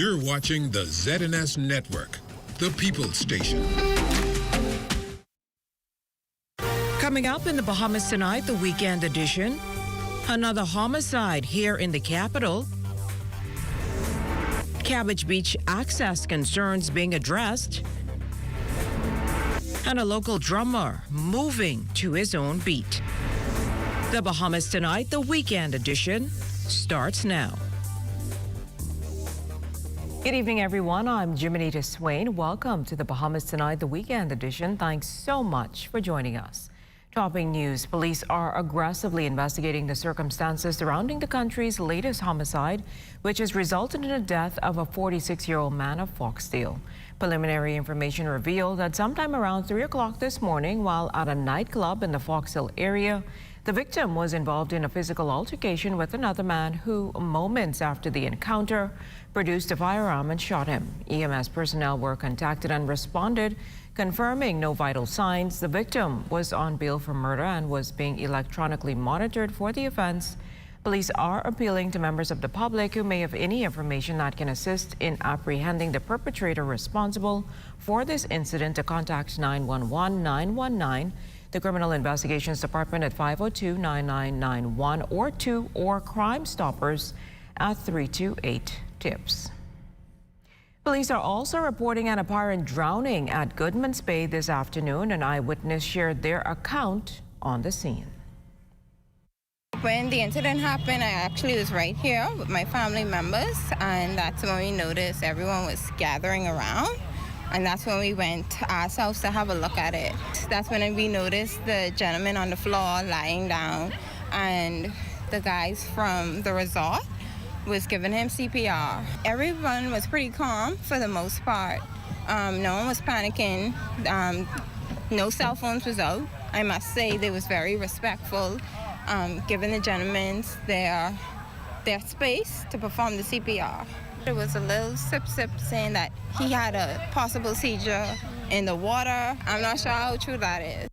You're watching the ZNS Network, the People's Station. Coming up in the Bahamas tonight, the weekend edition. Another homicide here in the capital. Cabbage Beach access concerns being addressed. And a local drummer moving to his own beat. The Bahamas tonight, the weekend edition, starts now. Good evening, everyone. I'm Jiminita Swain. Welcome to the Bahamas tonight, the weekend edition. Thanks so much for joining us. Topping news, police are aggressively investigating the circumstances surrounding the country's latest homicide, which has resulted in the death of a 46-year-old man of Foxtail. Preliminary information revealed that sometime around 3 o'clock this morning, while at a nightclub in the Foxtail area, the victim was involved in a physical altercation with another man who, moments after the encounter, produced a firearm and shot him. EMS personnel were contacted and responded, confirming no vital signs. The victim was on bail for murder and was being electronically monitored for the offense. Police are appealing to members of the public who may have any information that can assist in apprehending the perpetrator responsible for this incident to contact 911-919, the Criminal Investigations Department at 502-9991 or Crime Stoppers at 328-TIPS. Police are also reporting an apparent drowning at Goodman's Bay this afternoon. An eyewitness shared their account on the scene. When the incident happened, I actually was right here with my family members, and that's when we noticed everyone was gathering around, and that's when we went ourselves to have a look at it. That's when we noticed the gentleman on the floor lying down, and the guys from the resort was giving him CPR. Everyone was pretty calm for the most part. No one was panicking. No cell phones was out. I must say they was very respectful, giving the gentlemen their space to perform the CPR. There was a little sip saying that he had a possible seizure in the water. I'm not sure how true that is.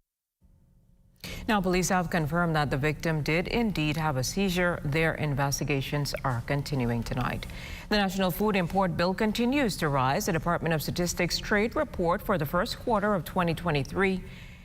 Now, police have confirmed that the victim did indeed have a seizure. Their investigations are continuing tonight. The National Food Import Bill continues to rise. The Department of Statistics trade report for the first quarter of 2023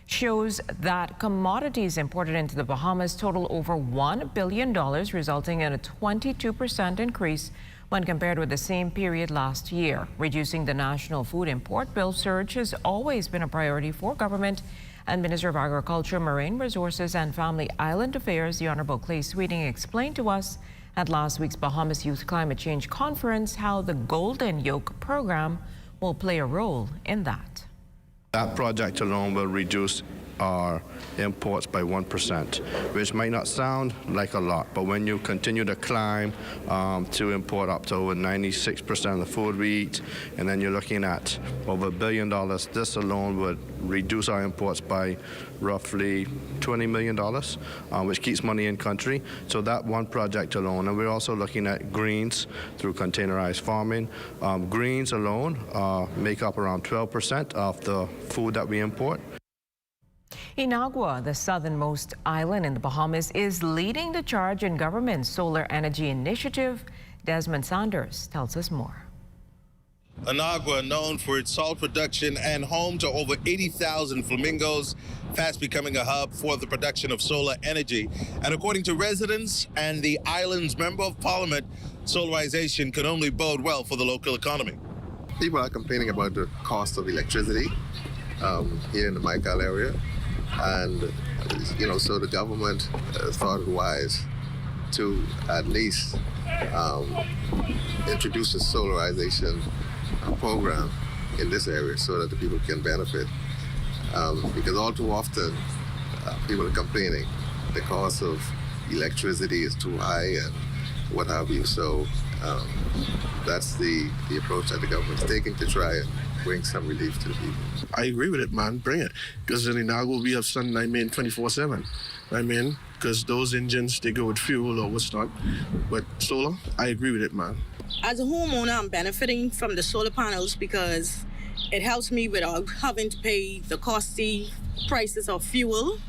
shows that commodities imported into the Bahamas total over $1 billion, resulting in a 22% increase when compared with the same period last year. Reducing the National Food Import Bill surge has always been a priority for government. And Minister of Agriculture, Marine Resources and Family Island Affairs, the Honorable Clay Sweeting, explained to us at last week's Bahamas Youth Climate Change Conference how the Golden Yoke program will play a role in that. That project alone will reduce our imports by 1%, which might not sound like a lot, but when you continue to climb to import up to over 96% of the food we eat, and then you're looking at over $1 billion, this alone would reduce our imports by roughly $20 million, which keeps money in country. So that one project alone, and we're also looking at greens through containerized farming. Greens alone make up around 12% of the food that we import. Inagua, the southernmost island in the Bahamas, is leading the charge in government's solar energy initiative. Desmond Sanders tells us more. Inagua, known for its salt production and home to over 80,000 flamingos, fast becoming a hub for the production of solar energy. And according to residents and the island's member of parliament, solarization could only bode well for the local economy. People are complaining about the cost of electricity here in the Maikal area. And, so the government thought it wise to at least introduce a solarization program in this area so that the people can benefit. Because all too often, people are complaining the cost of electricity is too high and what have you. So that's the approach that the government is taking to try and bring some relief to the people. I agree with it, man. Bring it. Because in Inagua, we have sun, 24/7. Because those engines, they go with fuel or what's not. But solar, I agree with it, man. As a homeowner, I'm benefiting from the solar panels because it helps me without having to pay the costly prices of fuel.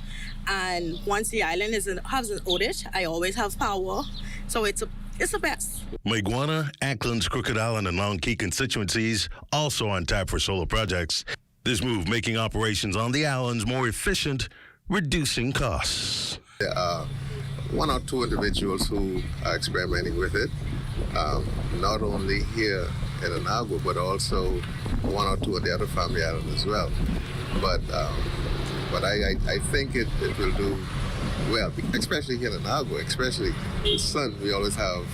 And once the island has an outage, I always have power. So it's the best. Maguana, Acklands, Crooked Island, and Long Key constituencies also on tap for solar projects. This move making operations on the islands more efficient, reducing costs. There are one or two individuals who are experimenting with it, not only here in Anagua, but also one or two of the other family islands as well. But I think it will do well, especially here in Anagua, especially the sun. We always have,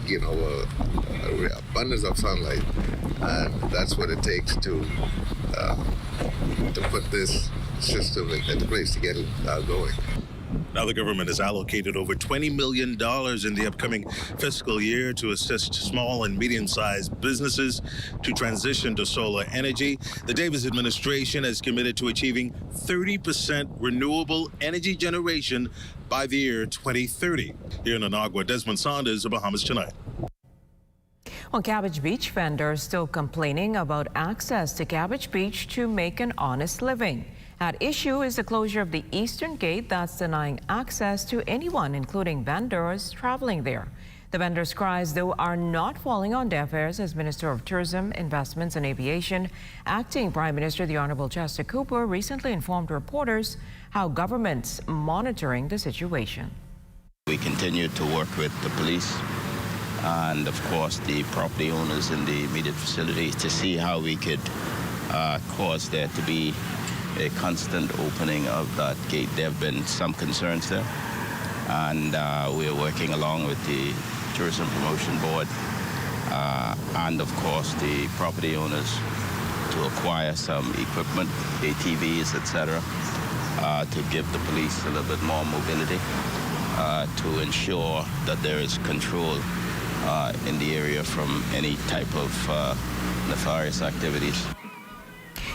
you know, a abundance of sunlight, and that's what it takes to put this system into place to get it going. Now the government has allocated over $20 million in the upcoming fiscal year to assist small and medium-sized businesses to transition to solar energy. The Davis administration has committed to achieving 30% renewable energy generation by the year 2030. Here in Anagua, Desmond Saunders of Bahamas Tonight. Well, Cabbage Beach vendors still complaining about access to Cabbage Beach to make an honest living. At issue is the closure of the eastern gate that's denying access to anyone, including vendors traveling there. The vendors' cries, though, are not falling on deaf ears, as Minister of Tourism, Investments and Aviation, Acting Prime Minister the Honorable Chester Cooper recently informed reporters how government's monitoring the situation. We continue to work with the police and, of course, the property owners in the immediate vicinity to see how we could cause there to be a constant opening of that gate. There have been some concerns there, and we are working along with the Tourism Promotion Board and, of course, the property owners to acquire some equipment, ATVs, etc., to give the police a little bit more mobility to ensure that there is control in the area from any type of nefarious activities.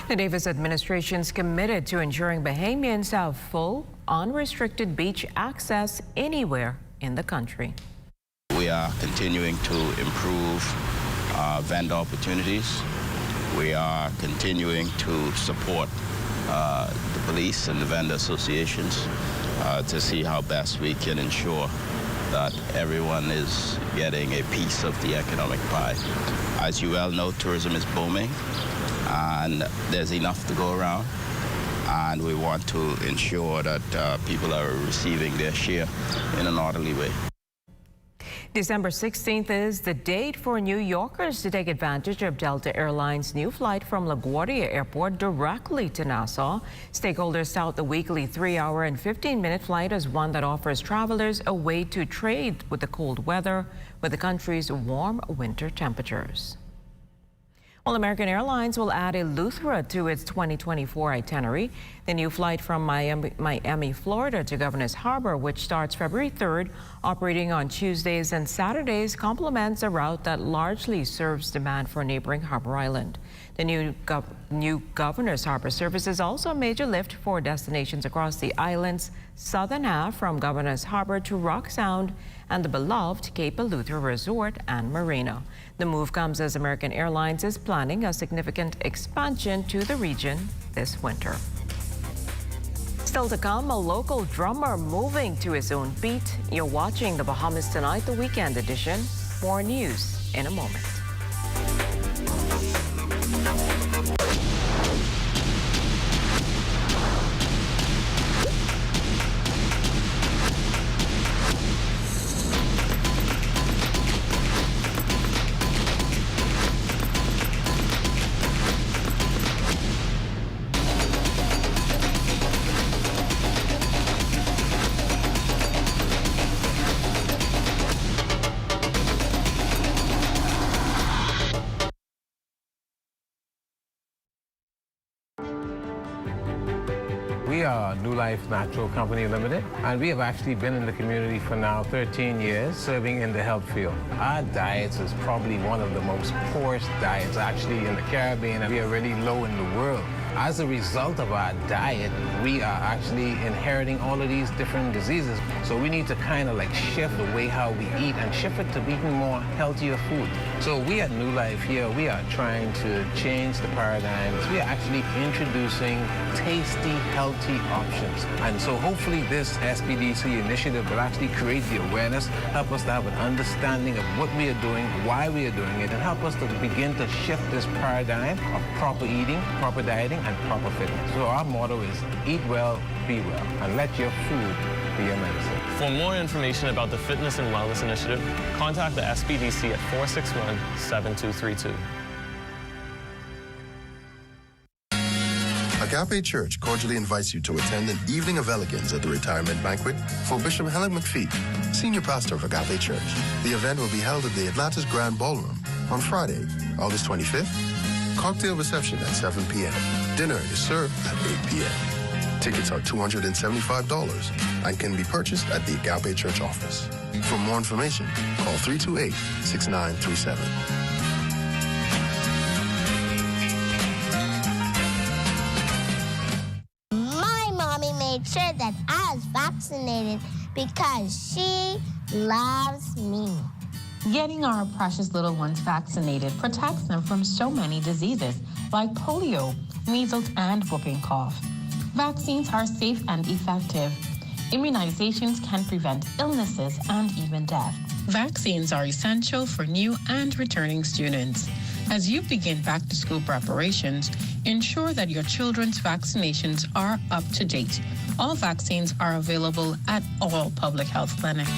The Davis administration is committed to ensuring Bahamians have full, unrestricted beach access anywhere in the country. We are continuing to improve vendor opportunities. We are continuing to support the police and the vendor associations to see how best we can ensure that everyone is getting a piece of the economic pie. As you well know, tourism is booming, and there's enough to go around, and we want to ensure that people are receiving their share in an orderly way. December 16th is the date for New Yorkers to take advantage of Delta Airlines' new flight from LaGuardia Airport directly to Nassau. Stakeholders tout the weekly 3-hour and 15-minute flight as one that offers travelers a way to trade with the cold weather with the country's warm winter temperatures. Well, American Airlines will add Eleuthera to its 2024 itinerary. The new flight from Miami, Florida to Governor's Harbor, which starts February 3rd, operating on Tuesdays and Saturdays, complements a route that largely serves demand for neighboring Harbor Island. The new Governor's Harbor service is also a major lift for destinations across the island's southern half, from Governor's Harbor to Rock Sound and the beloved Cape Eleuthera Resort and Marina. The move comes as American Airlines is planning a significant expansion to the region this winter. Still to come, a local drummer moving to his own beat. You're watching the Bahamas Tonight, the weekend edition. More news in a moment. We are New Life Natural Company Limited, and we have actually been in the community for now 13 years, serving in the health field. Our diets is probably one of the most poorest diets actually in the Caribbean, and we are really low in the world. As a result of our diet, we are actually inheriting all of these different diseases. So we need to kind of like shift the way how we eat and shift it to eating more healthier food. So we at New Life here, we are trying to change the paradigms. We are actually introducing tasty, healthy options. And so hopefully this SPDC initiative will actually create the awareness, help us to have an understanding of what we are doing, why we are doing it, and help us to begin to shift this paradigm of proper eating, proper dieting, and proper fitness. So our motto is eat well, be well, and let your food be your medicine. For more information about the Fitness and Wellness Initiative, contact the SPDC at 461-7232. Agape Church cordially invites you to attend an evening of elegance at the retirement banquet for Bishop Helen McPhee, senior pastor of Agape Church. The event will be held at the Atlantis Grand Ballroom on Friday, August 25th. Cocktail reception at 7 p.m. Dinner is served at 8 p.m. Tickets are $275 and can be purchased at the Agape Church office. For more information, call 328-6937. Made sure that I was vaccinated because she loves me. Getting our precious little ones vaccinated protects them from so many diseases like polio, measles, and whooping cough. Vaccines are safe and effective. Immunizations can prevent illnesses and even death. Vaccines are essential for new and returning students. As you begin back-to-school preparations, ensure that your children's vaccinations are up to date. All vaccines are available at all public health clinics.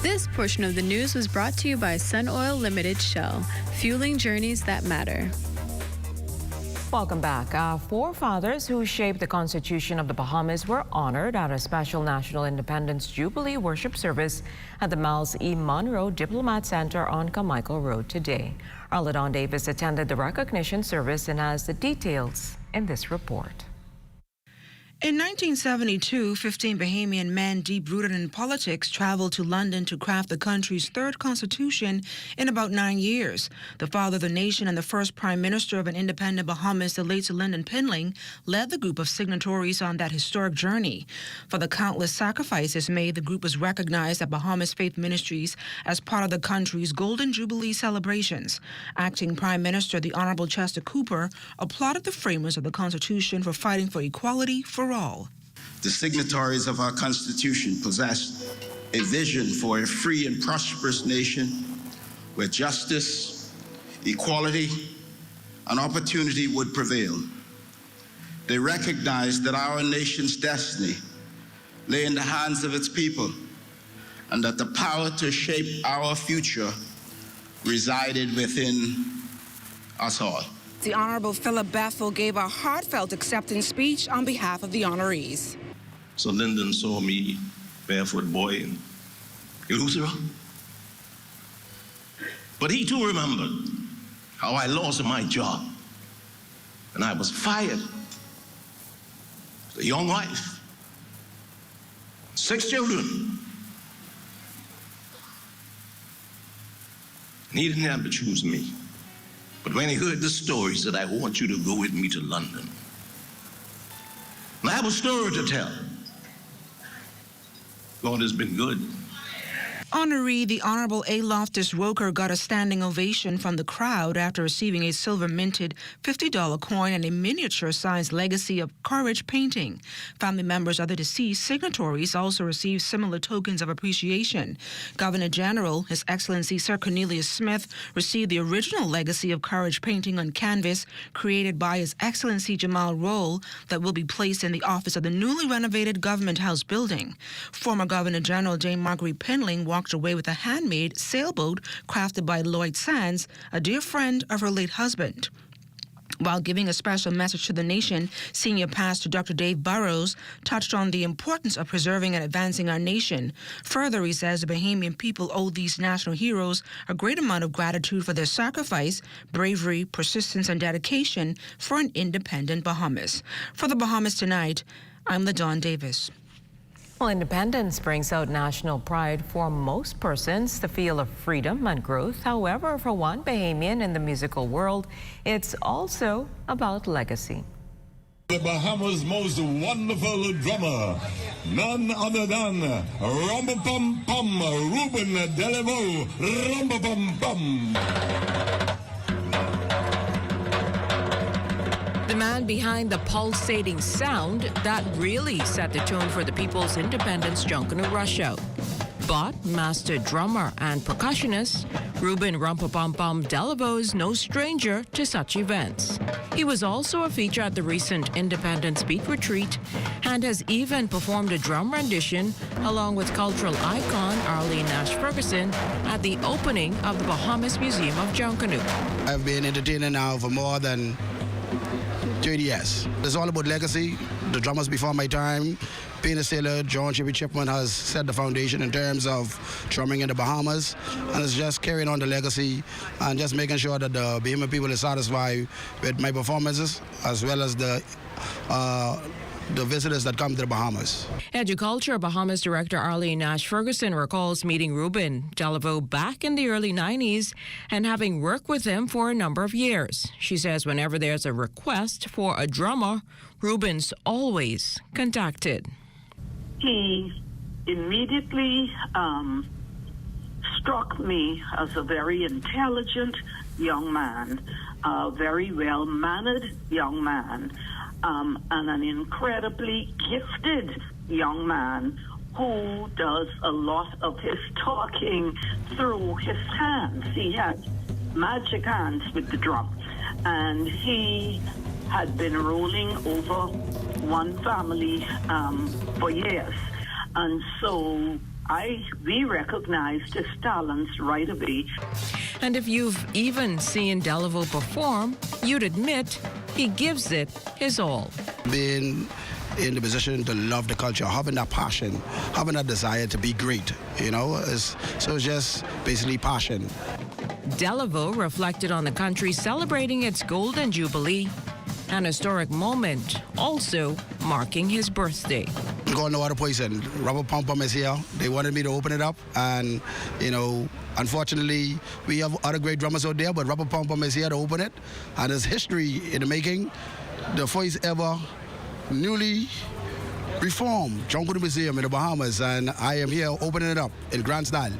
This portion of the news was brought to you by Sun Oil Limited Shell, fueling journeys that matter. Welcome back. Our forefathers who shaped the Constitution of the Bahamas were honored at a special National Independence Jubilee worship service at the Miles E. Monroe Diplomat Center on Carmichael Road today. Our LaDon Davis attended the recognition service and has the details in this report. In 1972, 15 Bahamian men deep-rooted in politics traveled to London to craft the country's third constitution in about 9 years. The father of the nation and the first prime minister of an independent Bahamas, the late Sir Lyndon Pinling, led the group of signatories on that historic journey. For the countless sacrifices made, the group was recognized at Bahamas Faith Ministries as part of the country's Golden Jubilee celebrations. Acting Prime Minister, the Honorable Chester Cooper, applauded the framers of the Constitution for fighting for equality for all. The signatories of our Constitution possessed a vision for a free and prosperous nation where justice, equality, and opportunity would prevail. They recognized that our nation's destiny lay in the hands of its people and that the power to shape our future resided within us all. The Honorable Philip Bethel gave a heartfelt acceptance speech on behalf of the honorees. So Lyndon saw me, barefoot boy, in Eleuthera. But he too remembered how I lost my job and I was fired. A young wife, 6 children. And he didn't have to choose me. But when he heard the story, he said, I want you to go with me to London. And I have a story to tell. God has been good. Honoree, the Honorable A. Loftus Roker, got a standing ovation from the crowd after receiving a silver-minted $50 coin and a miniature-sized legacy of courage painting. Family members of the deceased signatories also received similar tokens of appreciation. Governor General, His Excellency Sir Cornelius Smith, received the original legacy of courage painting on canvas created by His Excellency Jamal Roll that will be placed in the office of the newly renovated Government House building. Former Governor General Jane Marguerite Pinling walked away with a handmade sailboat crafted by Lloyd Sands, a dear friend of her late husband. While giving a special message to the nation, Senior Pastor Dr. Dave Burrows touched on the importance of preserving and advancing our nation. Further, he says the Bahamian people owe these national heroes a great amount of gratitude for their sacrifice, bravery, persistence, and dedication for an independent Bahamas. For the Bahamas Tonight, I'm LaDawn Davis. Well, independence brings out national pride for most persons, the feel of freedom and growth. However, for one Bahamian in the musical world, it's also about legacy. The Bahamas' most wonderful drummer, none other than Rumba-Pum-Pum, Ruben Delevo, Rumba-Pum-Pum. The man behind the pulsating sound that really set the tone for the People's Independence Junkanoo Rush Out. But master drummer and percussionist Ruben Rumpa-Pum-Pum Delevo is no stranger to such events. He was also a feature at the recent Independence Beat Retreat and has even performed a drum rendition along with cultural icon Arlene Nash Ferguson at the opening of the Bahamas Museum of Junkanoo. I've been entertaining now for more than 30 years. It's all about legacy. The drummers before my time, Peter Saylor, John Chippy Chipman has set the foundation in terms of drumming in the Bahamas, and it's just carrying on the legacy and just making sure that the Bahamian people are satisfied with my performances as well as the visitors that come to the Bahamas. Educulture Bahamas Director Arlene Nash Ferguson recalls meeting Ruben Delevo back in the early 90s and having worked with him for a number of years. She says whenever there's a request for a drummer, Ruben's always contacted. He immediately struck me as a very intelligent young man, a very well-mannered young man, and an incredibly gifted young man who does a lot of his talking through his hands. He had magic hands with the drum, and he had been ruling over one family for years. And so we recognized his talents right away. And if you've even seen Delevo perform, you'd admit he gives it his all. Being in the position to love the culture, having that passion, having that desire to be great, so it's just basically passion. Delevo reflected on the country celebrating its golden jubilee, an historic moment also marking his birthday. Going to other places, Rumpa-Pum-Pum is here. They wanted me to open it up, and unfortunately, we have other great drummers out there, but Rumpa-Pum-Pum is here to open it, and there's history in the making. The first ever newly reformed Junkanoo Museum in the Bahamas, and I am here opening it up in grand style.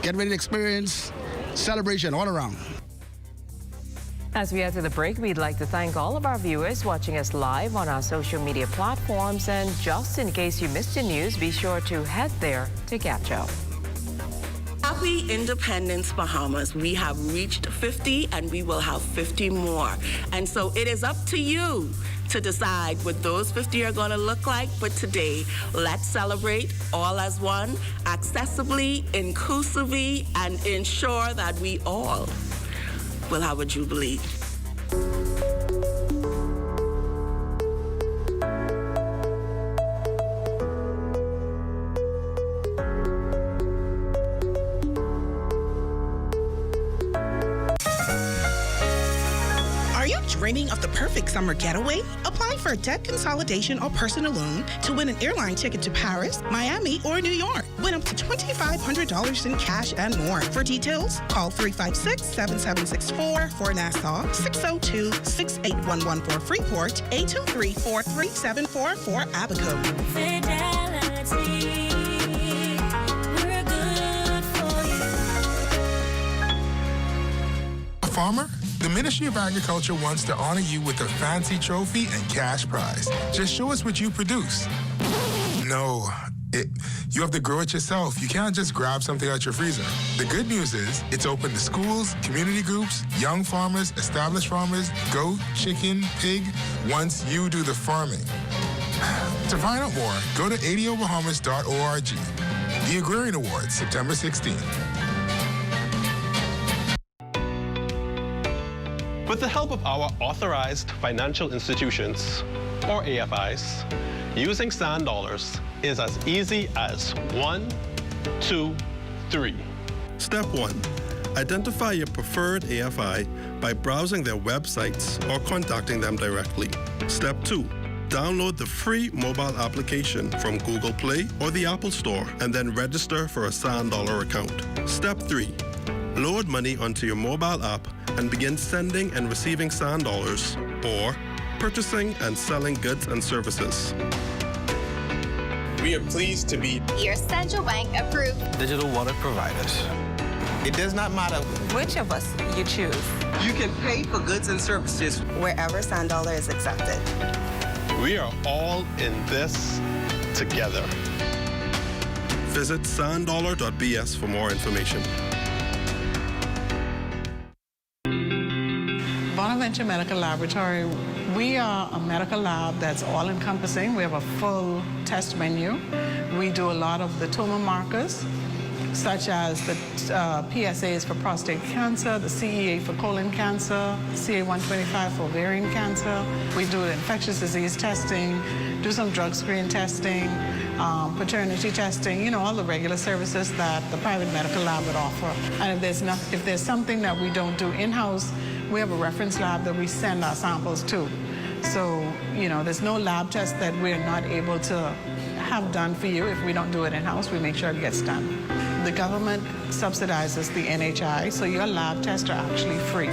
Get ready to experience celebration all around. As we head to the break, we'd like to thank all of our viewers watching us live on our social media platforms. And just in case you missed the news, be sure to head there to catch up. Happy Independence, Bahamas. We have reached 50 and we will have 50 more. And so it is up to you to decide what those 50 are going to look like. But today, let's celebrate all as one, accessibly, inclusively, and ensure that we all will have a jubilee. Are you dreaming of the perfect summer getaway? Apply for a debt consolidation or personal loan to win an airline ticket to Paris, Miami, or New York. Win up to $2,500 in cash and more. For details, call 356-7764 for Nassau, 602-6811 for Freeport, 823-4374 for Abaco. Fidelity, we're good for you. A farmer? The Ministry of Agriculture wants to honor you with a fancy trophy and cash prize. Just show us what you produce. No, you have to grow it yourself. You can't just grab something out your freezer. The good news is it's open to schools, community groups, young farmers, established farmers, goat, chicken, pig, once you do the farming. To find out more, go to adiobahamas.org. The Agrarian Awards, September 16th. With the help of our authorized financial institutions, or AFIs, using sand dollars is as easy as 1, 2, 3. Step 1. Identify your preferred AFI by browsing their websites or contacting them directly. Step 2. Download the free mobile application from Google Play or the Apple Store and then register for a sand dollar account. Step 3. Load money onto your mobile app and begin sending and receiving sand dollars or purchasing and selling goods and services. We are pleased to be your central bank approved digital wallet providers. It does not matter which of us you choose. You can pay for goods and services wherever sand dollar is accepted. We are all in this together. Visit sanddollar.bs for more information. Bonaventure Medical Laboratory, we are a medical lab that's all-encompassing. We have a full test menu. We do a lot of the tumor markers, such as the PSAs for prostate cancer, the CEA for colon cancer, CA125 for ovarian cancer. We do infectious disease testing, do some drug screen testing, paternity testing, you know, all the regular services that the private medical lab would offer. And if there's something that we don't do in-house, we have a reference lab that we send our samples to. So, you know, there's no lab test that we're not able to have done for you. If we don't do it in-house, we make sure it gets done. The government subsidizes the NHI, so your lab tests are actually free.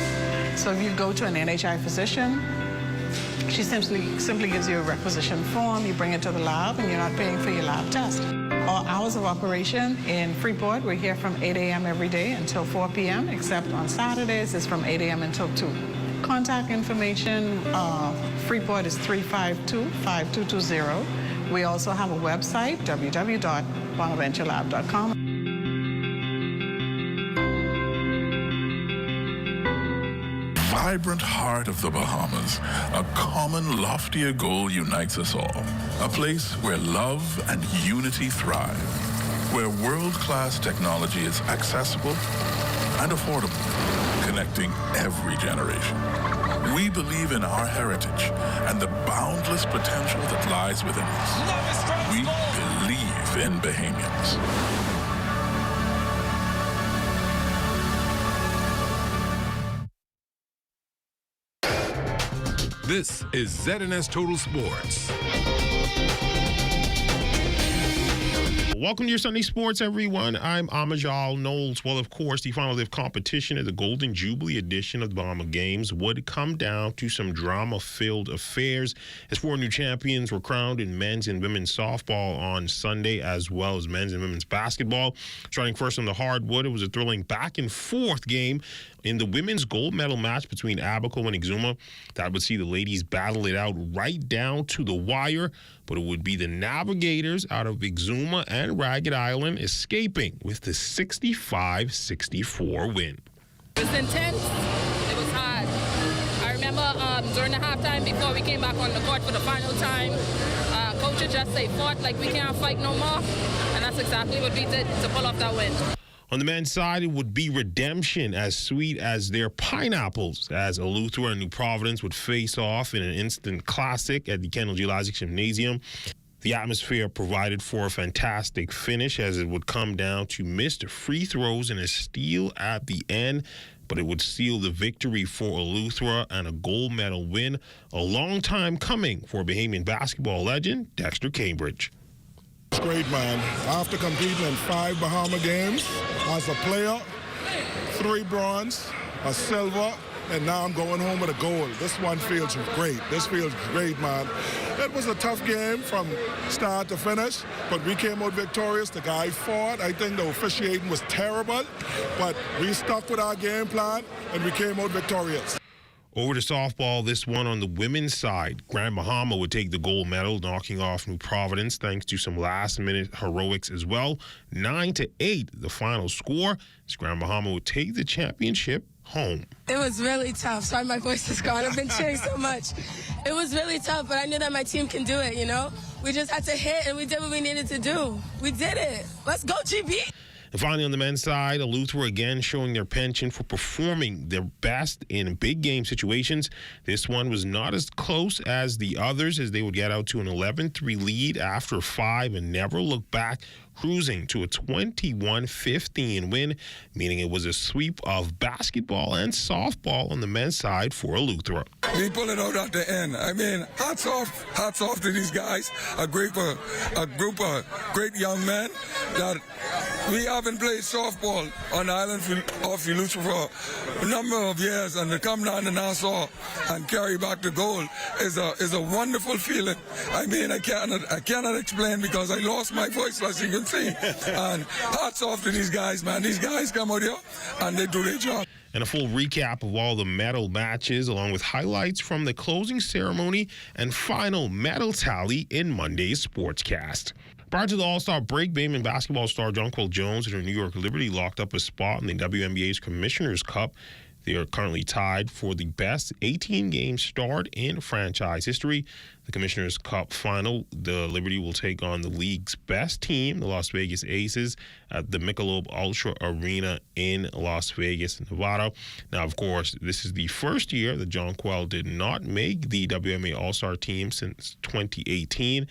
So if you go to an NHI physician, she simply gives you a requisition form, you bring it to the lab, and you're not paying for your lab test. Our hours of operation in Freeport, we're here from 8 a.m. every day until 4 p.m., except on Saturdays, it's from 8 a.m. until 2. Contact information, Freeport is 352-5220. We also have a website, www.bonaventurelab.com. Vibrant heart of the Bahamas, a common loftier goal unites us all. A place where love and unity thrive, where world-class technology is accessible and affordable, connecting every generation. We believe in our heritage and the boundless potential that lies within us. We believe in Bahamians. This is ZNS Total Sports. Welcome to your Sunday Sports, everyone. I'm Amajal Knowles. Well, of course, the final day of competition at the Golden Jubilee edition of the Bahama Games would come down to some drama-filled affairs as 4 new champions were crowned in men's and women's softball on Sunday, as well as men's and women's basketball. Starting first on the hardwood, it was a thrilling back-and-forth game in the women's gold medal match between Abaco and Exuma. That would see the ladies battle it out right down to the wire, but it would be the Navigators out of Exuma and Ragged Island escaping with the 65-64 win. It was intense. It was hard. I remember during the halftime, before we came back on the court for the final time, coach would just say, "Fought like we can't fight no more," and that's exactly what we did to pull off that win. On the men's side, it would be redemption as sweet as their pineapples, as Eleuthera and New Providence would face off in an instant classic at the Kendall G. Lazick Gymnasium. The atmosphere provided for a fantastic finish, as it would come down to missed free throws and a steal at the end, but it would seal the victory for Eleuthera and a gold medal win, a long time coming for Bahamian basketball legend Dexter Cambridge. It's great, man. After competing in 5 Bahama games as a player, 3 bronze, a silver, and now I'm going home with a gold. This one feels great. This feels great, man. It was a tough game from start to finish, but we came out victorious. The guy fought. I think the officiating was terrible, but we stuck with our game plan, and we came out victorious. Over to softball, this one on the women's side. Grand Bahama would take the gold medal, knocking off New Providence thanks to some last-minute heroics as well. 9-8, the final score, as Grand Bahama would take the championship home. It was really tough. Sorry, my voice is gone. I've been cheering so much. It was really tough, but I knew that my team can do it, you know? We just had to hit, and we did what we needed to do. We did it. Let's go, GB. And finally, on the men's side, Eleuthera again showing their penchant for performing their best in big game situations. This one was not as close as the others, as they would get out to an 11-3 lead after 5 and never look back, cruising to a 21-15 win, meaning it was a sweep of basketball and softball on the men's side for Eleuthera. We pull it out at the end. I mean, hats off to these guys. A group of great young men that we haven't played softball on the island of Eleuthera for a number of years, and to come down to Nassau and carry back the gold is a wonderful feeling. I mean, I cannot explain because I lost my voice, as you can see. And hats off to these guys, man. These guys come out here and they do their job. And a full recap of all the medal matches, along with highlights from the closing ceremony and final medal tally in Monday's Sportscast. Prior to the All-Star break, Bayman basketball star Jonquel Jones and her New York Liberty locked up a spot in the WNBA's Commissioner's Cup. They are currently tied for the best 18-game start in franchise history. The Commissioner's Cup final, the Liberty will take on the league's best team, the Las Vegas Aces, at the Michelob Ultra Arena in Las Vegas, Nevada. Now, of course, this is the first year that Jonquel did not make the WNBA All-Star team since 2018.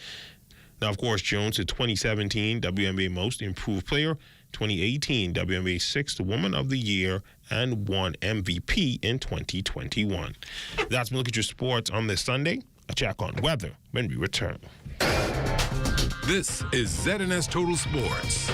Now, of course, Jones, the 2017 WNBA Most Improved Player, 2018 WNBA Sixth Woman of the Year, and won MVP in 2021. That's my look at your sports on this Sunday. A check on weather when we return. This is ZNS Total Sports.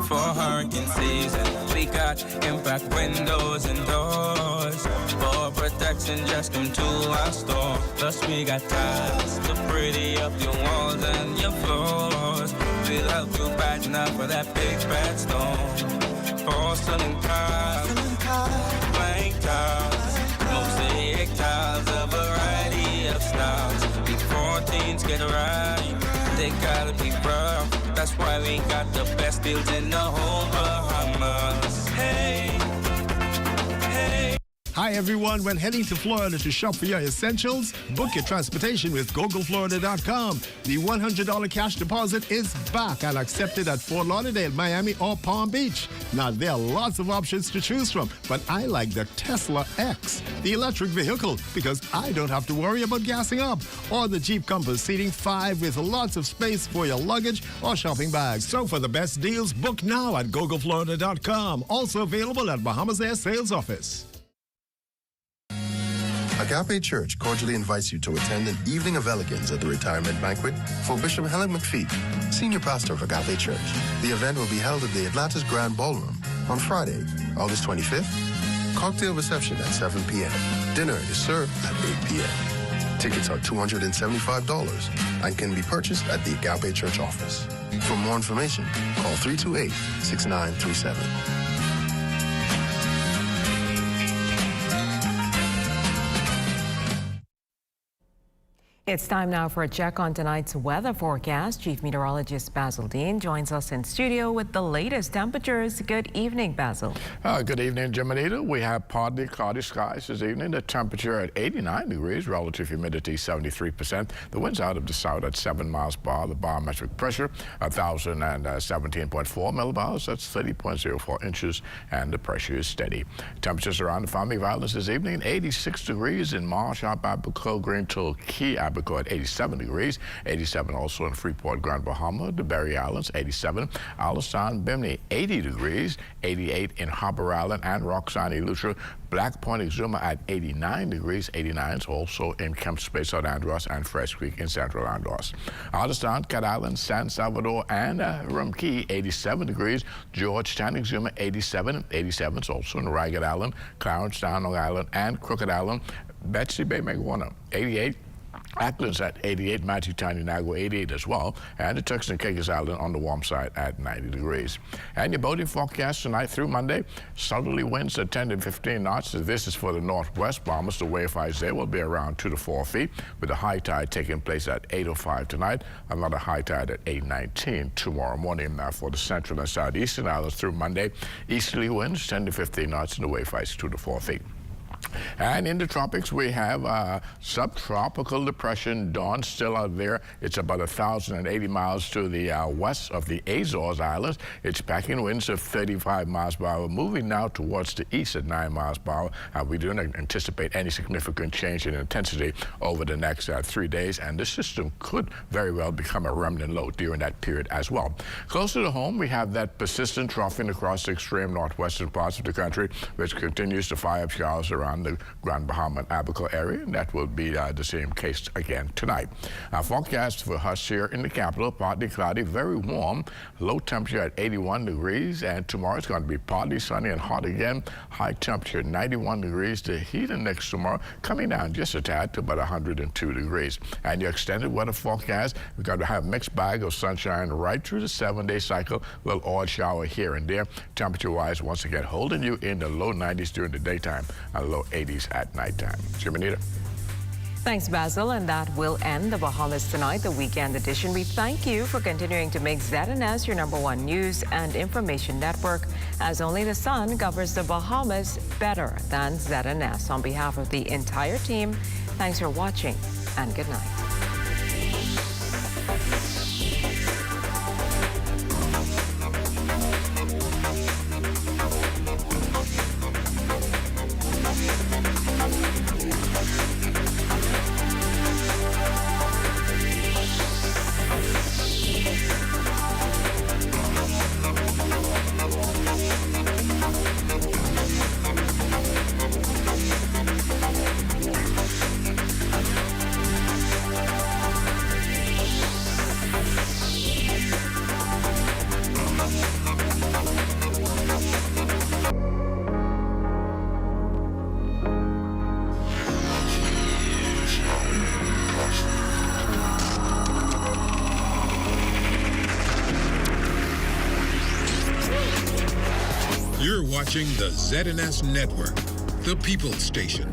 For hurricane season, we got impact windows and doors. For protection, just come to our store. Plus we got tiles to pretty up your walls and your floors. We'll help you brighten up for that big bad storm. Porcelain tiles, blank tiles, mosaic tiles, a variety of styles. Before teens get right, they gotta be rough. That's why we got the best deals in the whole Bahamas. Hey, hey. Hi everyone, when heading to Florida to shop for your essentials, book your transportation with GoGoFlorida.com. The $100 cash deposit is back and accepted at Fort Lauderdale, Miami, or Palm Beach. Now there are lots of options to choose from, but I like the Tesla X, the electric vehicle, because I don't have to worry about gassing up, or the Jeep Compass seating 5 with lots of space for your luggage or shopping bags. So for the best deals, book now at GoGoFlorida.com. Also available at Bahamas Air Sales Office. Agape Church cordially invites you to attend an evening of elegance at the retirement banquet for Bishop Helen McPhee, senior pastor of Agape Church. The event will be held at the Atlantis Grand Ballroom on Friday, August 25th. Cocktail reception at 7 p.m. Dinner is served at 8 p.m. Tickets are $275 and can be purchased at the Agape Church office. For more information, call 328-6937. It's time now for a check on tonight's weather forecast. Chief Meteorologist Basil Dean joins us in studio with the latest temperatures. Good evening, Basil. Good evening, Jimanita. We have partly cloudy skies this evening. The temperature at 89 degrees, relative humidity 73%. The winds out of the south at 7 miles per hour. The barometric pressure 1,017.4 millibars. That's 30.04 inches, and the pressure is steady. Temperatures around the Family Islands this evening: 86 degrees in Marsh, Abaco, Green Tool, Key, Abaco at 87 degrees, 87 also in Freeport, Grand Bahama, the Berry Islands, 87, Alistown, Bimini, 80 degrees, 88 in Harbour Island and Roxanne, Eleuthera, Black Point, Exuma at 89 degrees, 89 is also in Kemp Space, South Andros, and Fresh Creek in Central Andros. Alistown, Cat Island, San Salvador, and Rumkey, 87 degrees, Georgetown, Exuma, 87, 87 is also in Ragged Island, Clarence, Down Long Island, and Crooked Island, Betsy Bay, Megawana, 88, Ackland's at 88, Matthew Tiny Nago 88 as well, and the Turks and Caicos Island on the warm side at 90 degrees. And your boating forecast tonight through Monday: southerly winds at 10 to 15 knots. This is for the northwest Bahamas. The wave heights there will be around 2 to 4 feet, with the high tide taking place at 8:05 tonight. Another high tide at 8:19 tomorrow morning. Now for the central and southeastern islands through Monday: easterly winds 10 to 15 knots, and the wave heights 2 to 4 feet. And in the tropics, we have a subtropical depression, Dawn, still out there. It's about 1,080 miles to the west of the Azores Islands. It's packing winds of 35 miles per hour, moving now towards the east at 9 miles per hour. We do not anticipate any significant change in intensity over the next 3 days, and this system could very well become a remnant low during that period as well. Closer to home, we have that persistent troughing across the extreme northwestern parts of the country, which continues to fire up showers around the Grand Bahama and Abaco area, and that will be the same case again tonight. Forecast for us here in the capital, partly cloudy, very warm, low temperature at 81 degrees, and tomorrow it's going to be partly sunny and hot again, high temperature 91 degrees. The heat index tomorrow coming down just a tad to about 102 degrees. And your extended weather forecast, we're going to have a mixed bag of sunshine right through the 7-day cycle, a little odd shower here and there. Temperature-wise, once again, holding you in the low 90s during the daytime and low 80s at nighttime. Jiminita. Thanks, Basil, and that will end the Bahamas Tonight, the weekend edition. We thank you for continuing to make ZNS your #1 news and information network, as only the sun covers the Bahamas better than ZNS. On behalf of the entire team, thanks for watching and good night. You're watching the ZNS Network, the People's Station.